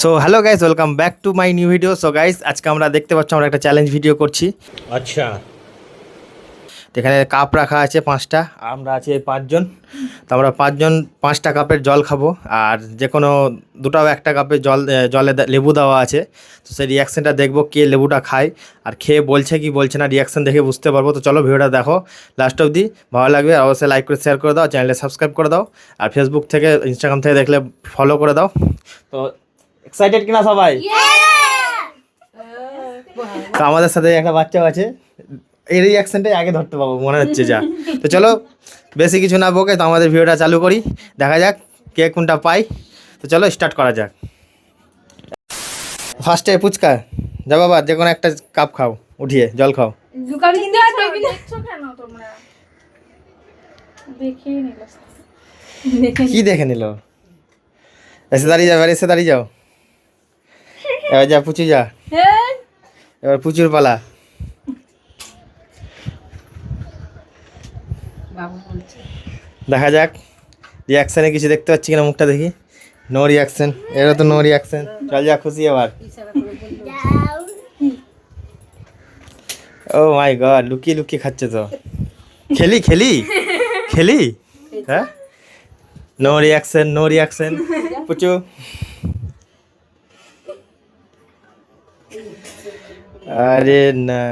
So hello guys, welcome back to my new video. So guys, আজকে আমরা দেখতে পাচ্ছি আমরা একটা চ্যালেঞ্জ ভিডিও করছি। আচ্ছা, এখানে কাপ রাখা আছে 5টা, আমরা আছি 5জন। তো আমরা 5জন 5টা কাপের জল খাবো, আর যে কোনো দুটাও একটা কাপে জলে লেবু দেওয়া আছে। তো সেই রিয়াকশানটা দেখবো কে লেবুটা খায় আর খেয়ে বলছে কি বলছে না, রিয়াকশান দেখে বুঝতে পারবো। তো চলো ভিডিওটা দেখো লাস্ট অবধি, ভালো লাগবে। আর অবশ্যই লাইক করে শেয়ার করে দাও, চ্যানেলটা সাবস্ক্রাইব করে দাও, আর ফেসবুক থেকে ইনস্টাগ্রাম থেকে দেখলে ফলো করে দাও। তো এক্সাইটেড কিনা সবাই? তো আমাদের সাথে একটা বাচ্চাও আছে, এই রিয়াকশনটাই আগে ধরতে পাবো মনে হচ্ছে যা। তো চলো বেশি কিছু না বকে তো আমাদের ভিডিওটা চালু করি, দেখা যাক কে কোনটা পাই। তো চলো স্টার্ট করা যাক। ফার্স্টে ফুচকা, যা বাবা যে কোনো একটা কাপ খাও, উঠিয়ে জল খাও। কি দেখে নিল? এসে দাঁড়িয়ে যাও, এসে দাঁড়িয়ে যাও। এবার যা পুচু যা, এবার পুচুর পালা। দেখা যাক রিয়াকশানে কিছু দেখতে পাচ্ছি কিনা, মুখটা দেখি। নো রিয়াকশন, এরও তো নো রিয়াকশন। চল যা, খুশি আবার। ও মাই গড, লুকিয়ে লুকিয়ে খাচ্ছে তো। খেলি খেলি খেলি, হ্যাঁ। No reaction, no reaction. পুচু আরে না,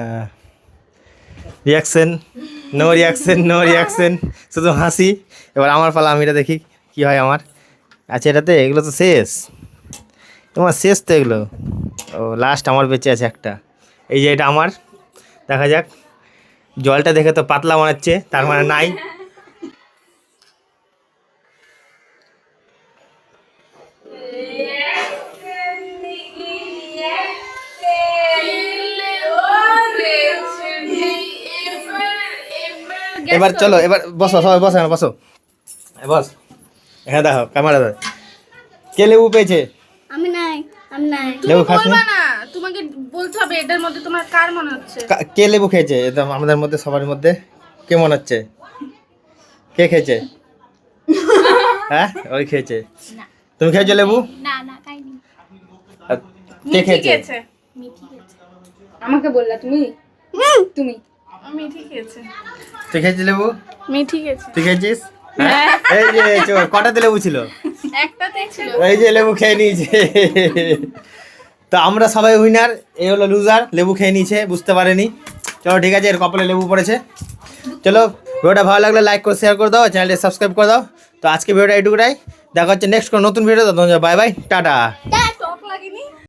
reaction, no reaction, no reaction, শুধু হাসি। এবার আমার পালা, আমি এটা দেখি কি হয় আমার। আচ্ছা এটাতে এগুলো তো শেষ, তোমার শেষ তো এগুলো। ও লাস্ট আমার বেঁচে আছে একটা, এই যে এটা আমার। দেখা যাক, জলটা দেখে তো পাতলা মনে হচ্ছে, তার মানে নাই। এবার চলো, এবার বসো সবাই, বসো এখানে বসো, বস এখানে দেখো ক্যামেরা দেখ। কে লেবু পেয়েছে? আমি নাই, আমি নাই। লেবু খাসনি? বলবা না, তোমাকে বলতে হবে এদের মধ্যে তোমার কার মনে হচ্ছে। কে লেবু খেয়েছে? এটা আমাদের মধ্যে সবার মধ্যে কে মনে হচ্ছে? কে খেয়েছে? হ্যাঁ ওই খেয়েছে। তুমি খেয়েছো লেবু? না না খাইনি। আর কে খেয়েছে? মিঠি গেছে। আমাকে বললা তুমি? তুমি মিঠি খেয়েছে। তুই খেয়েছিস লেবু? মিঠি খেয়েছে। তুই খেয়েছিস? হ্যাঁ। এই যে চোর, কটাতে লেবু ছিল? একটাতেই ছিল। এই যে লেবু খেয়ে নিয়েছে। তো আমরা সবাই উইনার, এই হলো লুজার, লেবু খেয়ে নিয়েছে, বুঝতে পারেনি। চলো ঠিক আছে, এর কপালে লেবু পড়েছে। চলো ভিডিওটা ভালো লাগলে লাইক করে শেয়ার করে দাও, চ্যানেলটা সাবস্ক্রাইব করে দাও। তো আজকে ভিডিওটা এইটুকুটাই, দেখা হচ্ছে নেক্সট কোনো নতুন ভিডিও। Bye bye, tata.